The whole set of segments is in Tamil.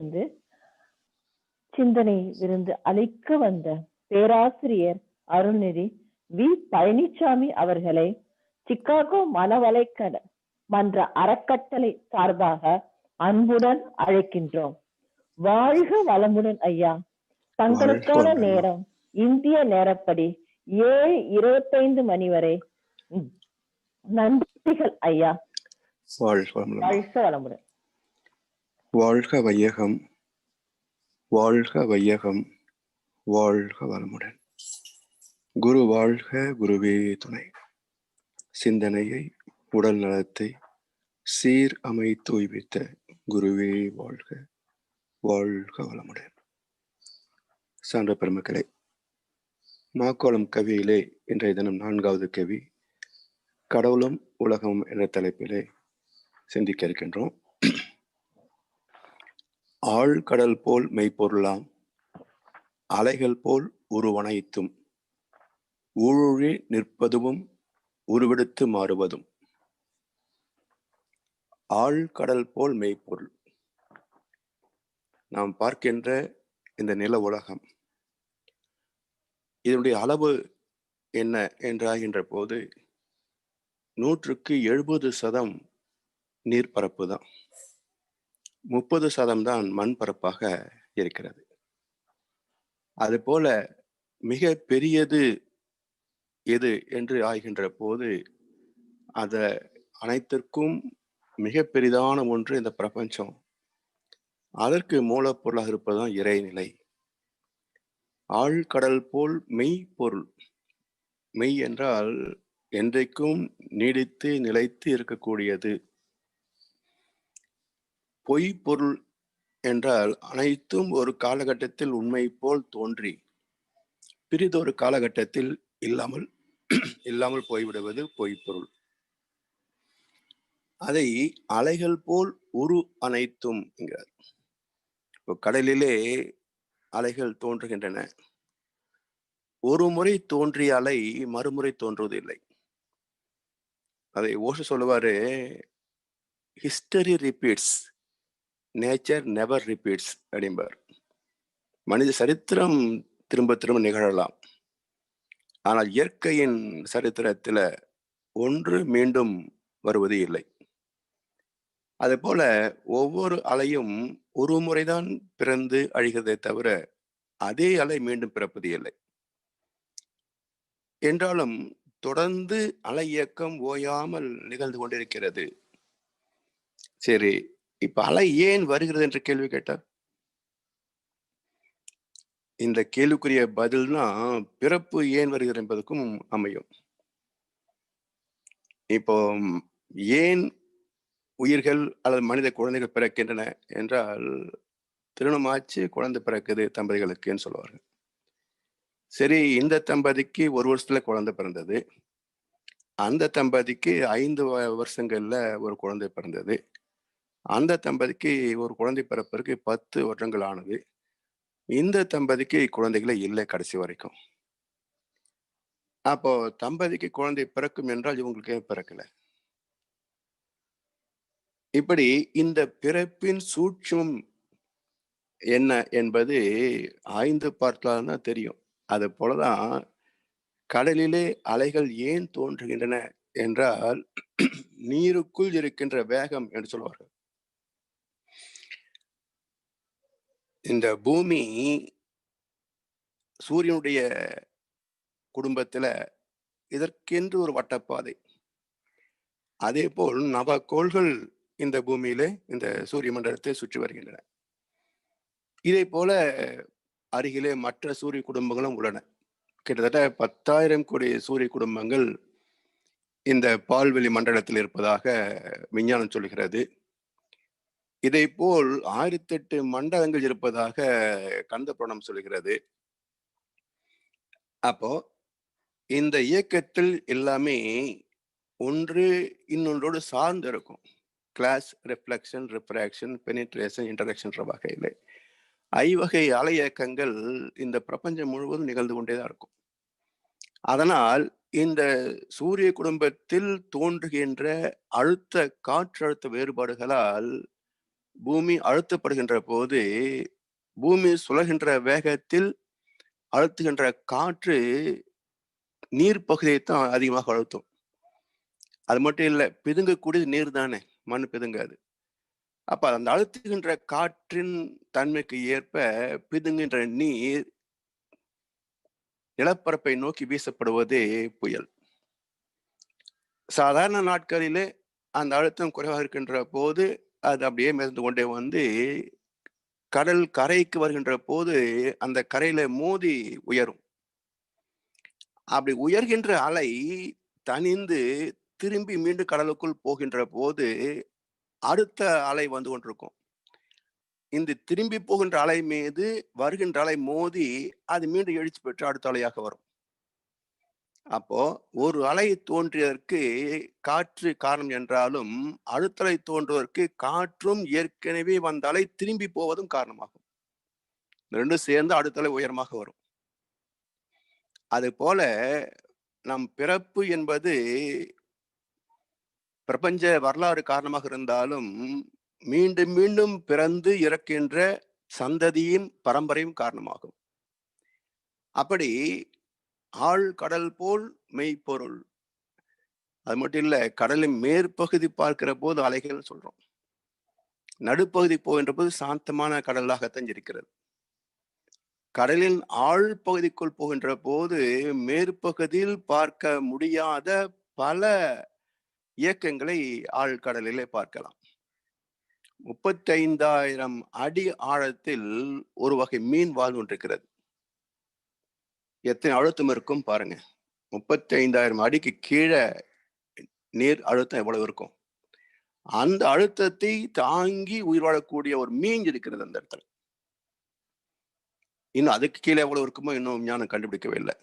இருந்து சிந்தனை விருந்து அளிக்க வந்த பேராசிரியர் அருள்நிதி வி பழனிசாமி அவர்களை சிகாகோ மனவளைக்கட மன்ற அறக்கட்டளை சார்பாக அன்புடன் அழைக்கின்றோம். வாழ்க வளமுடன் ஐயா. தங்களுக்கான நேரம் இந்திய நேரப்படி 7:25 மணி வரை. நன்றிகள் ஐயா. வாழ்க வளமுடன். வாழ்க வையகம், வாழ்க வையகம், வாழ்க வளமுடன். குரு வாழ்க, குருவே துணை. சிந்தனையை, உடல் நலத்தை சீர் அமைத்து உய்வித்த குருவே வாழ்க, வாழ்க வளமுடன். சான்ற பெருமக்களே, மாக்கோளம் கவியிலே இன்றைய தினம் 4வது கவி கடவுளும் உலகம் என்ற தலைப்பிலே சிந்திக்க இருக்கின்றோம். ஆழ்கடல் போல் மெய்ப்பொருளாம், அலைகள் போல் உருவனைத்தும், ஊழி நிற்பதும் உருவெடுத்து மாறுவதும். ஆழ்கடல் போல் மெய்ப்பொருள். நாம் பார்க்கின்ற இந்த நில உலகம், இதனுடைய அளவு என்ன என்றாகின்ற போது 170% நீர்ப்பரப்பு தான், 30% தான் மண் பரப்பாக இருக்கிறது. அதுபோல மிக பெரியது எது என்று ஆகின்ற போது அத அனைத்திற்கும் மிக பெரிதான ஒன்று இந்த பிரபஞ்சம். அதற்கு மூலப்பொருளாக இருப்பதுதான் இறைநிலை. ஆழ்கடல் போல் மெய்ப்பொருள். மெய் என்றால் என்றைக்கும் நீடித்து நிலைத்து இருக்கக்கூடியது. பொய் பொருள் என்றால் அனைத்தும் ஒரு காலகட்டத்தில் உண்மை போல் தோன்றி பிறிதொரு காலகட்டத்தில் இல்லாமல் போய்விடுவது பொய்ப்பொருள். அதை அலைகள் போல் உரு அனைத்தும் என்கிறார். இப்போ கடலிலே அலைகள் தோன்றுகின்றன. ஒரு முறை தோன்றிய அலை மறுமுறை தோன்றுவதில்லை. அதை ஓஷோ சொல்லுவாரு, history repeats, nature never repeats அப்படிம்பார். மனித சரித்திரம் திரும்ப திரும்ப நிகழலாம், ஆனால் இயற்கையின் சரித்திரத்துல ஒன்று மீண்டும் வருவது இல்லை. அது போல ஒவ்வொரு அலையும் ஒரு முறைதான் பிறந்து அழிகிறதே தவிர அதே அலை மீண்டும் பிறப்பது இல்லை. என்றாலும் தொடர்ந்து அலை இயக்கம் ஓயாமல் நிகழ்ந்து கொண்டிருக்கிறது. சரி, இப்ப அலை ஏன் வருகிறது என்ற கேள்வி கேட்டார். இந்த கேள்விக்குரிய பதில்னா பிறப்பு ஏன் வருகிறது என்பதற்கும் அமையும். இப்போ ஏன் உயிர்கள் அல்லது மனித குழந்தைகள் பிறக்கின்றன என்றால், திருமணமாச்சு குழந்தை பிறக்குது தம்பதிகளுக்குன்னு சொல்லுவார்கள். சரி, இந்த தம்பதிக்கு 1 வருஷத்துல குழந்தை பிறந்தது, அந்த தம்பதிக்கு 5 வருஷங்கள்ல ஒரு குழந்தை பிறந்தது, அந்த தம்பதிக்கு ஒரு குழந்தை பிறப்பதற்கு 10 வருடங்கள் ஆனது, இந்த தம்பதிக்கு குழந்தைகளே இல்லை கடைசி வரைக்கும். அப்போ தம்பதிக்கு குழந்தை பிறக்கும் என்றால் இவங்களுக்கு ஏன் பிறக்கல? இப்படி இந்த பிறப்பின் சூட்சம் என்ன என்பது ஆய்ந்து பார்த்தால்தான் தெரியும். அது போலதான் கடலிலே அலைகள் ஏன் தோன்றுகின்றன என்றால் நீருக்குள் இருக்கின்ற வேகம் என்று சொல்வார்கள். இந்த பூமி சூரியனுடைய குடும்பத்துல இதற்கென்று ஒரு வட்டப்பாதை. அதே போல் நவக்கோள்கள் இந்த பூமியிலே இந்த சூரிய மண்டலத்தை சுற்றி வருகின்றன. இதே போல அருகிலே மற்ற சூரிய குடும்பங்களும் உள்ளன. கிட்டத்தட்ட 10,000 கோடி சூரிய குடும்பங்கள் இந்த பால்வெளி மண்டலத்தில் இருப்பதாக விஞ்ஞானம் சொல்கிறது. இதை போல் 1008 மண்டலங்கள் இருப்பதாக கந்தபுராணம் சொல்கிறது. அப்போ இந்த இயக்கத்தில் எல்லாமே ஒன்று இன்னொன்றோடு சார்ந்து இருக்கும். Class, reflection, refraction, penetration, interaction வகையில் ஐவகை அலை இயக்கங்கள் இந்த பிரபஞ்சம் முழுவதும் நிகழ்ந்து கொண்டேதான் இருக்கும். அதனால் இந்த சூரிய குடும்பத்தில் தோன்றுகின்ற காற்றழுத்த வேறுபாடுகளால் பூமி அழுத்தப்படுகின்ற போது பூமி சுழல்கின்ற வேகத்தில் அழுத்துகின்ற காற்று நீர் பகுதியை தான் அதிகமாக அழுத்தும். அது மட்டும் இல்ல, பிதுங்கக்கூடியது நீர் தானே, மண் பிதுங்காது. அப்ப அந்த அழுத்துகின்ற காற்றின் தன்மைக்கு ஏற்ப பிதுங்குகின்ற நீர் நிலப்பரப்பை நோக்கி வீசப்படுவதே புயல். சாதாரண நாட்களிலே அந்த அழுத்தம் குறைவாக இருக்கின்ற போது அது அப்படியே மிதந்து கொண்டே வந்து கடல் கரைக்கு வருகின்ற போது அந்த கரையில மோதி உயரும். அப்படி உயர்கின்ற அலை தணிந்து திரும்பி மீண்டும் கடலுக்குள் போகின்ற போது அடுத்த அலை வந்து கொண்டிருக்கும். இந்த திரும்பி போகின்ற அலை மீது வருகின்ற அலை மோதி அது மீண்டும் எழுச்சி பெற்று அடுத்த அலையாக வரும். அப்போ ஒரு அலை தோன்றியதற்கு காற்று காரணம் என்றாலும் அடுத்த அலை தோன்றுவதற்கு காற்றும் ஏற்கனவே வந்த அலை திரும்பி போவதும் காரணமாகும். ரெண்டும் சேர்ந்து அடுத்த அலை உயரமாக வரும். அது போல நம் பிறப்பு என்பது பிரபஞ்ச வரலாறு காரணமாக இருந்தாலும் மீண்டும் மீண்டும் பிறந்து இறக்கின்ற சந்ததியின் பரம்பரையும் காரணமாகும். அப்படி ஆழ் கடல் போல் மெய்ப்பொருள். அது மட்டும் இல்ல, கடலின் மேற்பகுதி பார்க்கிற போது அலைகள் சொல்றோம், நடுப்பகுதி போகின்ற போது சாந்தமான கடலாகத்தான் இருக்கிறது. கடலின் ஆழ் பகுதிக்குள் போகின்ற போது மேற்பகுதியில் பார்க்க முடியாத பல இயக்கங்களை ஆழ்கடலிலே பார்க்கலாம். 35,000 அடி ஆழத்தில் ஒரு வகை மீன் வாழ்ந்து கொண்டிருக்கிறது. எத்தனை அழுத்தம் இருக்கும் பாருங்க. 35,000 அடிக்கு கீழே நீர் அழுத்தம் எவ்வளவு இருக்கும். அந்த அழுத்தத்தை தாங்கி உயிர் வாழக்கூடிய ஒரு மீன் இருக்கிறது அந்த இடத்துல. இன்னும் அதுக்கு கீழே எவ்வளவு இருக்குமோ இன்னும் விஞ்ஞானம் கண்டுபிடிக்கவே இல்லை.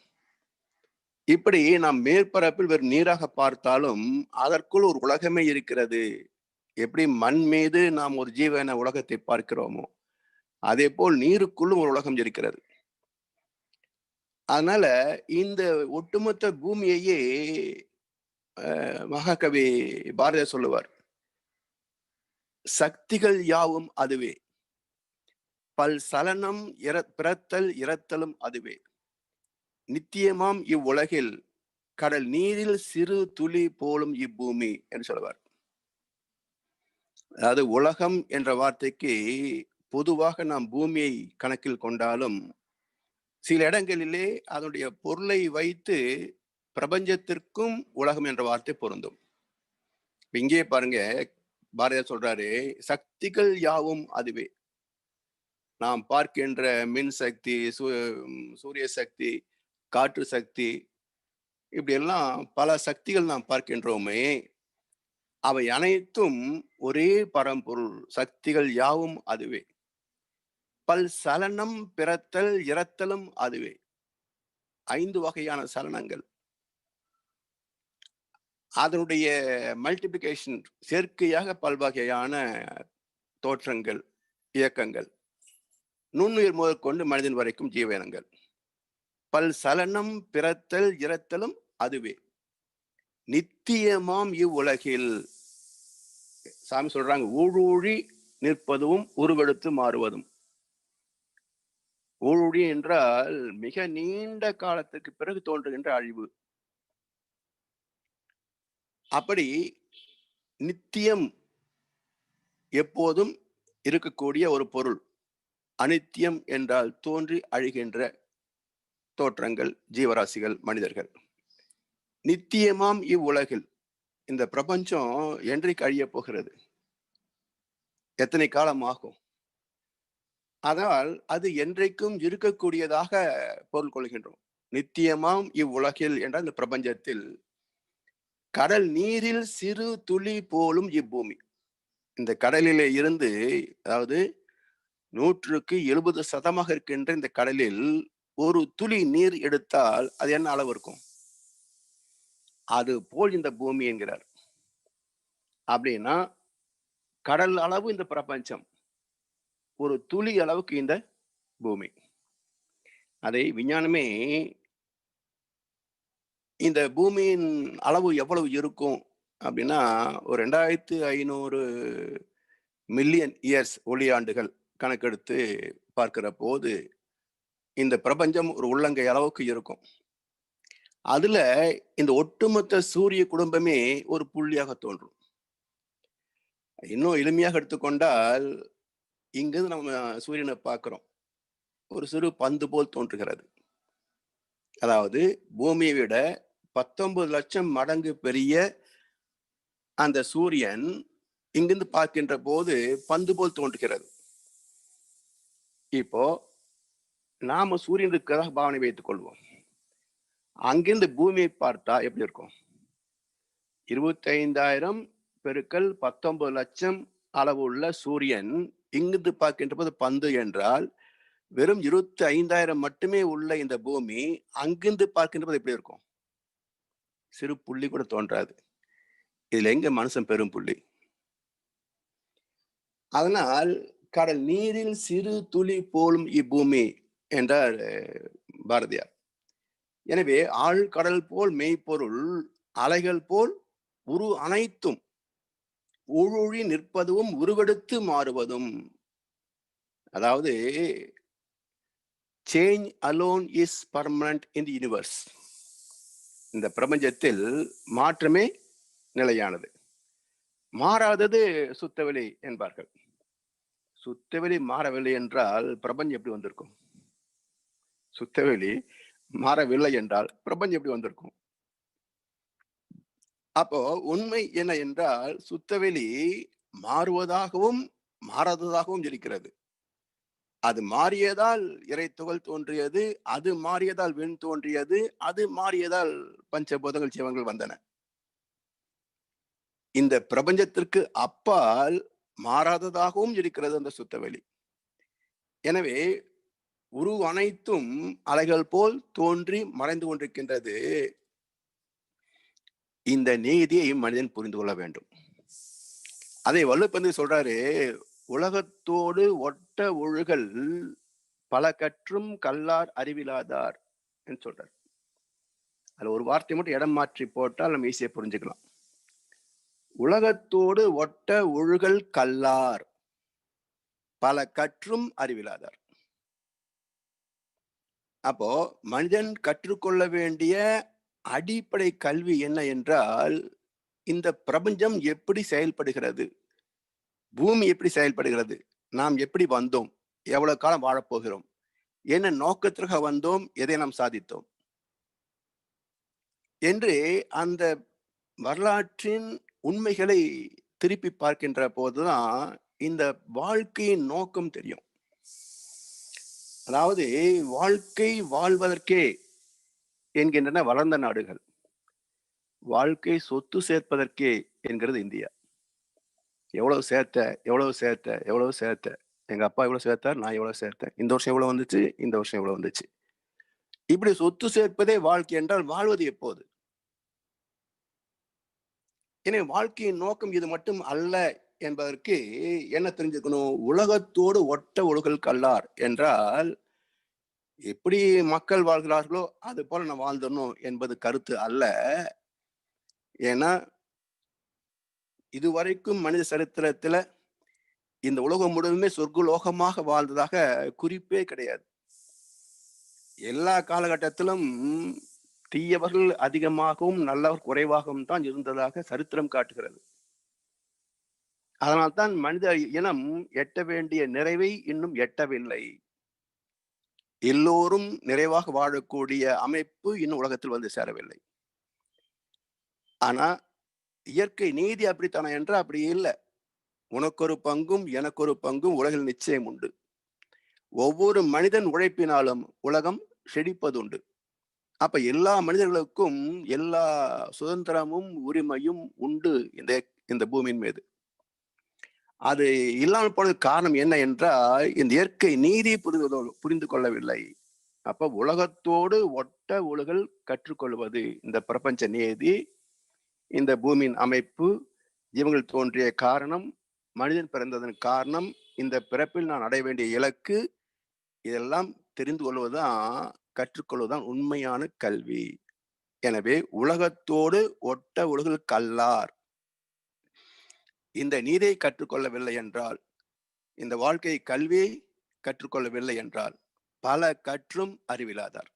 இப்படி நாம் மேற்பரப்பில் வெறும் நீராக பார்த்தாலும் அதற்குள் ஒரு உலகமே இருக்கிறது. எப்படி மண் மீது நாம் ஒரு ஜீவன உலகத்தை பார்க்கிறோமோ அதே போல் நீருக்குள்ளும் ஒரு உலகம் இருக்கிறது. அதனால இந்த ஒட்டுமொத்த பூமியையே மகாகவி பாரதியார் சொல்லுவார், சக்திகள் யாவும் அதுவே, பல் சலனம் பிறத்தல் இறத்தலும் அதுவே, நித்தியமாம் இவ்வுலகில் கடல் நீரில் சிறு துளி போலும் இப்பூமி என்று சொல்லுவார். அதாவது உலகம் என்ற வார்த்தைக்கு பொதுவாக நாம் பூமியை கணக்கில் கொண்டாலும் சில இடங்களிலே அதனுடைய பொருளை வைத்து பிரபஞ்சத்திற்கும் உலகம் என்ற வார்த்தை பொருந்தும். இங்கே பாருங்க, பாரதியார் சொல்றாரு, சக்திகள் யாவும் அதுவே. நாம் பார்க்கின்ற மின் சக்தி, சூரிய சக்தி, காற்று சக்தி, இப்படி எல்லாம் பல சக்திகள் நாம் பார்க்கின்றோமே, அவை அனைத்தும் ஒரே பரம்பொருள். சக்திகள் யாவும் அதுவே, பல் சலனம் பிறத்தல் இறத்தலும் அதுவே. 5 வகையான சலனங்கள், அதனுடைய மல்டிபிளிகேஷன், சேர்க்கையாக பல்வகையான தோற்றங்கள், இயக்கங்கள், நுண்ணுயிர் முதல் கொண்டு மனிதன் வரைக்கும் ஜீவனங்கள். பல் சலனம் பிறத்தல் இறத்தலும் அதுவே, நித்தியமாம் இவ்வுலகில். சாமி சொல்றாங்க, ஊழூழி நிற்பதும் உருவெடுத்து மாறுவதும். ஊழூழி என்றால் மிக நீண்ட காலத்துக்கு பிறகு தோன்றுகின்ற அழிவு. அப்படி நித்தியம் எப்போதும் இருக்கக்கூடிய ஒரு பொருள். அனித்தியம் என்றால் தோன்றி அழிகின்ற தோற்றங்கள், ஜீவராசிகள், மனிதர்கள். நித்தியமாம் இவ்வுலகில், இந்த பிரபஞ்சம் என்றைக்கு அழிய போகிறது, எத்தனை காலம் ஆகும்? ஆனால் அது என்றைக்கும் இருக்கக்கூடியதாக பொருள் கொள்கின்றோம். நித்தியமாம் இவ்வுலகில் என்ற இந்த பிரபஞ்சத்தில் கடல் நீரில் சிறு துளி போலும் இப்பூமி. இந்த கடலிலே இருந்து, அதாவது 170% இருக்கின்ற இந்த கடலில் ஒரு துளி நீர் எடுத்தால் அது என்ன அளவு இருக்கும்? அது போல் இந்த பூமி என்கிறார். அப்படின்னா கடல் அளவு இந்த பிரபஞ்சம், ஒரு துளி அளவுக்கு இந்த பூமி. அதை விஞ்ஞானமே இந்த பூமியின் அளவு எவ்வளவு இருக்கும் அப்படின்னா ஒரு 2500 மில்லியன் இயர்ஸ் ஒளியாண்டுகள் கணக்கெடுத்து பார்க்கிற போது இந்த பிரபஞ்சம் ஒரு உள்ளங்கை அளவுக்கு இருக்கும். அதுல இந்த ஒட்டுமொத்த சூரிய குடும்பமே ஒரு புள்ளியாக தோன்றும். இன்னும் எளிமையாக எடுத்துக்கொண்டால், இங்கிருந்து நம்ம சூரியனை பார்க்கிறோம். ஒரு சிறு பந்து போல் தோன்றுகிறது. அதாவது பூமியை விட 19 லட்சம் மடங்கு பெரிய அந்த சூரியன் இங்கிருந்து பார்க்கின்ற போது பந்து போல் தோன்றுகிறது. இப்போ நாம சூரியன் இருக்கிறதாக பாவனை வைத்துக் கொள்வோம். அங்கிருந்து பூமியை பார்த்தா எப்படி இருக்கும்? 25,000 பெருக்கல் 19 லட்சம் அளவு உள்ள சூரியன் இங்கிருந்து பார்க்கின்ற போது பந்து என்றால், வெறும் 25,000 மட்டுமே உள்ள இந்த பூமி அங்கிருந்து பார்க்கின்ற போது எப்படி இருக்கும்? சிறு புள்ளி கூட தோன்றாது. இதுல எங்க மனுஷன் பெரும் புள்ளி? அதனால் கடல் நீரில் சிறு துளி போலும் இப்பூமி என்றார் பாரதியார். எனவே ஆழ்கடல் போல் மெய்ப்பொருள், அலைகள் போல் உரு அனைத்தும் ஊழி நிற்பதும் உருவெடுத்து மாறுவதும். அதாவது change alone is permanent in the universe. இந்த பிரபஞ்சத்தில் மாற்றமே நிலையானது, மாறாதது சுத்தவெளி என்பார்கள். சுத்தவெளி மாறவில்லை என்றால் பிரபஞ்சம் எப்படி வந்திருக்கும்? சுத்தவெளி மாறவில்லை என்றால் பிரபஞ்சம் எப்படி வந்திருக்கும்? அப்போ உண்மை என்ன என்றால், சுத்தவெளி மாறுவதாகவும் மாறாததாகவும் இருக்கிறது. அது மாறியதால் இறை துகள் தோன்றியது, அது மாறியதால் விண் தோன்றியது, அது மாறியதால் பஞ்சபூதங்கள் ஜீவங்கள் வந்தன. இந்த பிரபஞ்சத்திற்கு அப்பால் மாறாததாகவும் இருக்கிறது அந்த சுத்தவெளி. எனவே உரு அனைத்தும் அலைகள் போல் தோன்றி மறைந்து கொண்டிருக்கின்றது. இந்த நீதியை மனிதன் புரிந்து கொள்ள வேண்டும். அதை வள்ளுவப்பந்து சொல்றாரு, உலகத்தோடு ஒட்ட ஒழுகல் பல கற்றும் கல்லார் அறிவிலாதார் என்று சொல்றார். அதுல ஒரு வார்த்தை மட்டும் இடம் மாற்றி போட்டால் நம்ம ஈஸியா புரிஞ்சுக்கலாம். உலகத்தோடு ஒட்ட ஒழுகல் கல்லார் பல கற்றும் அறிவிலாதார். அப்போ மனிதன் கற்றுக்கொள்ள வேண்டிய அடிப்படை கல்வி என்ன என்றால், இந்த பிரபஞ்சம் எப்படி செயல்படுகிறது, பூமி எப்படி செயல்படுகிறது, நாம் எப்படி வந்தோம், எவ்வளவு காலம் வாழப்போகிறோம், என்ன நோக்கத்திற்காக வந்தோம், எதை நாம் சாதித்தோம் என்று அந்த வரலாற்றின் உண்மைகளை திருப்பி பார்க்கின்ற போதுதான் இந்த வாழ்க்கையின் நோக்கம் தெரியும். அதாவது வாழ்க்கை வாழ்வதற்கே என்கின்றன வளர்ந்த நாடுகள், வாழ்க்கை சொத்து சேர்ப்பதற்கே என்கிறது இந்தியா. எவ்வளவு சேர்த்த, எவ்வளவு சேர்த்த, எவ்வளவு சேர்த்த, எங்க அப்பா எவ்வளவு சேர்த்தார், நான் எவ்வளவு சேர்த்தேன், இந்த வருஷம் எவ்வளவு வந்துச்சு, இந்த வருஷம் எவ்வளவு வந்துச்சு. இப்படி சொத்து சேர்ப்பதே வாழ்க்கை என்றால் வாழ்வது எப்போது? எனவே வாழ்க்கையின் நோக்கம் இது மட்டும் அல்ல என்பதற்கு என்ன தெரிஞ்சுக்கணும்? உலகத்தோடு ஒட்ட ஒழுகல் கல்லார் என்றால் எப்படி மக்கள் வாழ்கிறார்களோ அது போல நான் வாழ்ந்துடணும் என்பது கருத்து அல்ல. ஏன்னா இதுவரைக்கும் மனித சரித்திரத்துல இந்த உலகம் முழுவதுமே சொர்க்கலோகமாக வாழ்ந்ததாக குறிப்பே கிடையாது. எல்லா காலகட்டத்திலும் தீயவர்கள் அதிகமாகவும் நல்லவர் குறைவாகவும் தான் இருந்ததாக சரித்திரம் காட்டுகிறது. அதனால்தான் மனித இனம் எட்ட வேண்டிய நிறைவை இன்னும் எட்டவில்லை. எல்லோரும் நிறைவாக வாழக்கூடிய அமைப்பு இன்னும் உலகத்தில் வந்து சேரவில்லை. ஆனா இயற்கை நீதி அப்படித்தானே என்றால் அப்படி இல்லை. உனக்கொரு பங்கும் எனக்கொரு பங்கும் உலகில் நிச்சயம் உண்டு. ஒவ்வொரு மனிதன் உழைப்பினாலும் உலகம் செழிப்பதுண்டு. அப்ப எல்லா மனிதர்களுக்கும் எல்லா சுதந்திரமும் உரிமையும் உண்டு இந்த பூமியின் மீது. அது இல்லாமல் போனது காரணம் என்ன என்றால் இந்த இயற்கை நீதி புரிந்து கொள்ளவில்லை. அப்ப உலகத்தோடு ஒட்ட ஒழுகல் கற்றுக்கொள்வது இந்த பிரபஞ்ச நீதி, இந்த பூமியின் அமைப்பு, ஜீவங்கள் தோன்றிய காரணம், மனிதன் பிறந்ததன் காரணம், இந்த பிறப்பில் நான் அடைய வேண்டிய இலக்கு, இதெல்லாம் தெரிந்து கொள்வதுதான் கற்றுக்கொள்வதுதான் உண்மையான கல்வி. எனவே உலகத்தோடு ஒட்ட ஒழுகல் கல்லார். இந்த நீதியை கற்றுக்கொள்ளவில்லை என்றால், இந்த வாழ்க்கை கல்வியை கற்றுக்கொள்ளவில்லை என்றால், பல கற்றும் அறிவிலாதார்.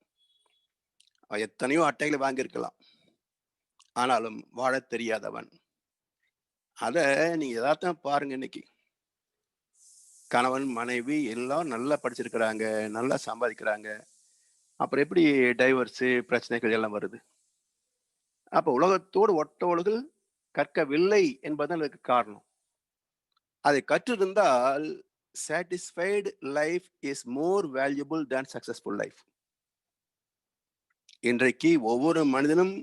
எத்தனையோ அட்டைகளை வாங்கியிருக்கலாம், ஆனாலும் வாழத் தெரியாதவன். அத நீங்க யதார்த்தமா பாருங்க. இன்னைக்கு கணவன் மனைவி எல்லாம் நல்லா படிச்சிருக்கிறாங்க, நல்லா சம்பாதிக்கிறாங்க. அப்புறம் எப்படி டைவர்ஸ் பிரச்சனைகள் எல்லாம் வருது? அப்ப உலகத்தோடு ஒட்டவர்கள் கற்கவில்லை என்பதுதான் அதுக்கு காரணம். அதை கற்றிருந்தால் satisfied life is more valuable than successful life. இன்றைக்கு ஒவ்வொரு மனிதனும்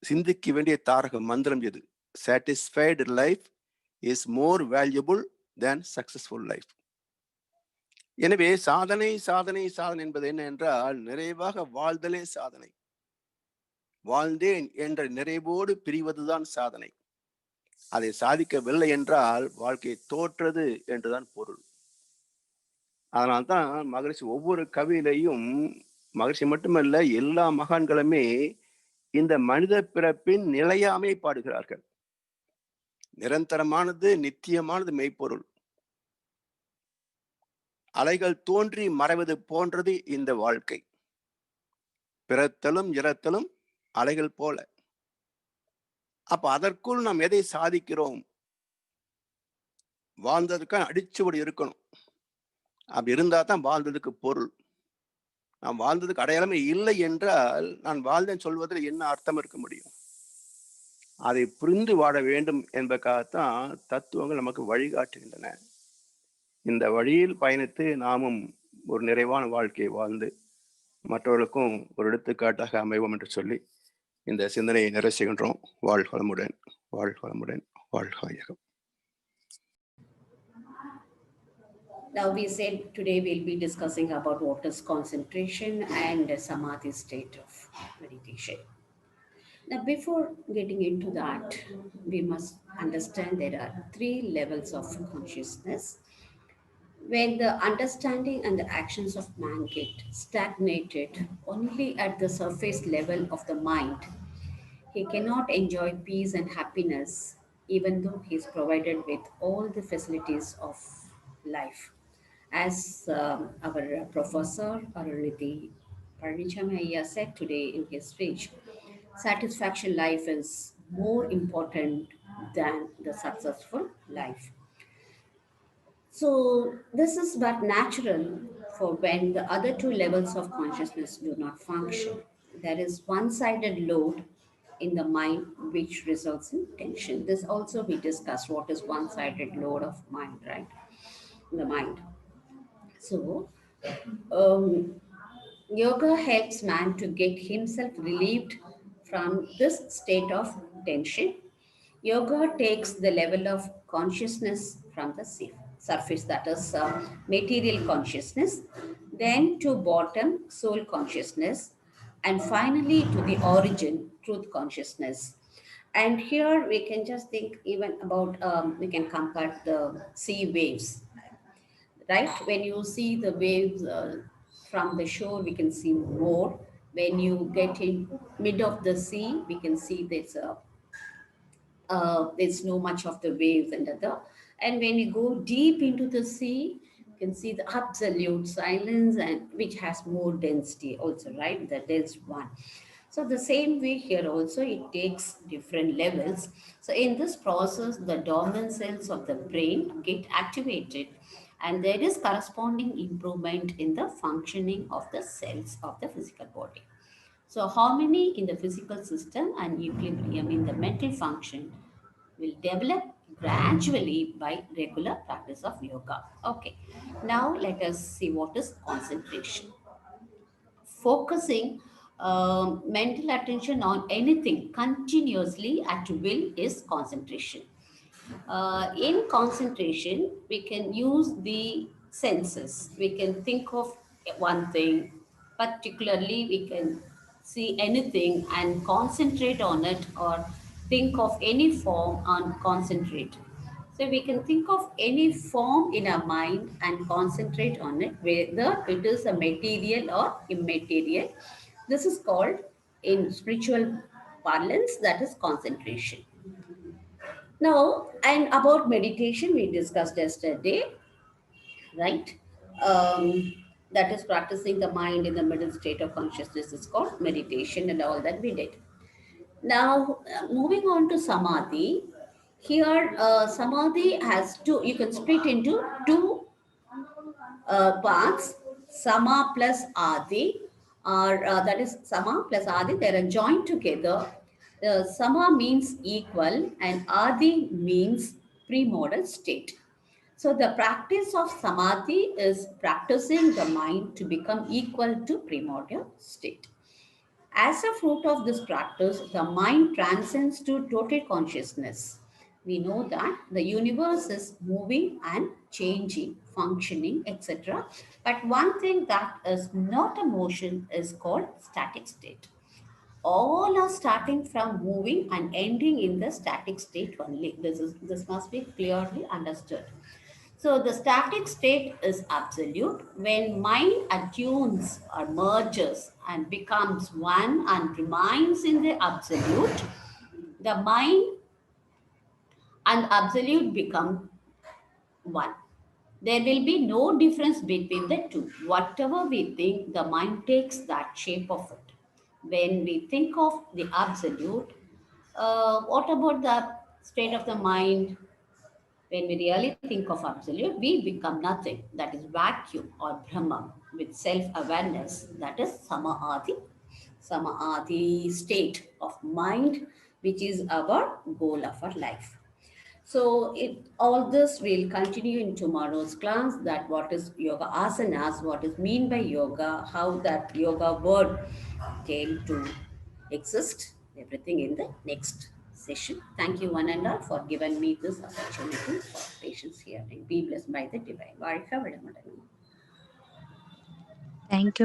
சிந்திக்க வேண்டிய தாரக மந்திரம் எது? satisfied life is more valuable than successful life. எனவே சாதனை சாதனை சாதனை என்பது என்ன என்றால், நிறைவாக வாழ்தலே சாதனை. வாழ்ந்தேன் என்ற நிறைவோடு பிரிவதுதான் சாதனை. அதை சாதிக்கவில்லை என்றால் வாழ்க்கை தோற்றது என்றுதான் பொருள். அதனால்தான் மகரிஷி ஒவ்வொரு கவியிலையும், மகரிஷி மட்டுமல்ல எல்லா மகான்களுமே இந்த மனித பிறப்பின் நிலையாமை பாடுகிறார்கள். நிரந்தரமானது, நித்தியமானது மெய்ப்பொருள். அலைகள் தோன்றி மறைவது போன்றது இந்த வாழ்க்கை. பிறத்தலும் இறத்தலும் அலைகள் போல. அப்ப அதற்குள் நாம் எதை சாதிக்கிறோம்? வாழ்ந்ததுக்கு அடிச்சுவடி இருக்கணும். அப்படி இருந்தா தான் வாழ்ந்ததுக்கு பொருள். நாம் வாழ்ந்ததுக்கு அடையாளமே இல்லை என்றால் நான் வாழ்ந்தேன் சொல்வதில் என்ன அர்த்தம் இருக்க முடியும்? அதை புரிந்து வாழ வேண்டும் என்பதற்காகத்தான் தத்துவங்கள் நமக்கு வழிகாட்டுகின்றன. இந்த வழியில் பயணித்து நாமும் ஒரு நிறைவான வாழ்க்கையை வாழ்ந்து மற்றவர்களுக்கும் ஒரு எடுத்துக்காட்டாக அமைவோம் என்று சொல்லி இந்த சிந்தனையை நிறைவு செய்கின்றோம். வாழ்க வளமுடன், வாழ்க வளமுடன், வாழ்க வையகம். Now we said today we'll be discussing about what is concentration and samadhi state of meditation. Now before getting into that, we must understand there are 3 levels of consciousness. When the understanding and the actions of man get stagnated only at the surface level of the mind, he cannot enjoy peace and happiness even though he is provided with all the facilities of life. As our professor Arunidhi Parinichami Ayya said today in his speech, satisfaction life is more important than the successful life. So this is but natural for when the other 2 levels of consciousness do not function. There is one-sided load in the mind which results in tension. This also we discussed what is one-sided load of mind, right? In the mind. So yoga helps man to get himself relieved from this state of tension. Yoga takes the level of consciousness from the surface, that is material consciousness, then to bottom, soul consciousness, and finally to the origin, truth consciousness. And here we can just think even about, we can compare the sea waves, right? When you see the waves from the shore, we can see more. When you get in mid of the sea, we can see there's no much of the waves and other. And when you go deep into the sea, you can see the absolute silence, and which has more density also, right? The dense one. So the same way here also, it takes different levels. So in this process, the dormant cells of the brain get activated, and there is corresponding improvement in the functioning of the cells of the physical body. So harmony in the physical system and equilibrium in the mental function will develop gradually by regular practice of yoga. Okay, now let us see what is concentration. Focusing mental attention on anything continuously at will is concentration. In concentration, we can use the senses. We can think of one thing, particularly, we can see anything and concentrate on it, or think of any form and concentrate. So we can think of any form in our mind and concentrate on it, whether it is a material or immaterial. This is called, in spiritual parlance, that is concentration. Now, and about meditation, we discussed yesterday, right? That is practicing the mind in the middle state of consciousness is called meditation, and all that we did. Now, moving on to samadhi. Here, samadhi has two, you can split into two parts, sama plus adi, or that is sama plus adi, they are joined together. Sama means equal and adi means premodal state. So the practice of samadhi is practicing the mind to become equal to primordial state. As a fruit of this practice, the mind transcends to total consciousness. We know that the universe is moving and changing, functioning, etc. But one thing that is not a motion is called static state. All are starting from moving and ending in the static state only. This must be clearly understood. So the static state is absolute. When mind attunes or merges and becomes one and remains in the absolute, the mind and absolute become one. There will be no difference between the two. Whatever we think, the mind takes that shape of it. When we think of the absolute, what about the state of the mind? When we really think of absolute, we become nothing. That is vacuum or Brahman with self-awareness. That is Samadhi state of mind, which is our goal of our life. So all this will continue in tomorrow's class, that what is yoga asanas, what is mean by yoga, how that yoga word came to exist, everything in the next session. Thank you one and all for giving me this opportunity for patience hearing. Be blessed by the divine. Varika Vadamadanam. Thank you,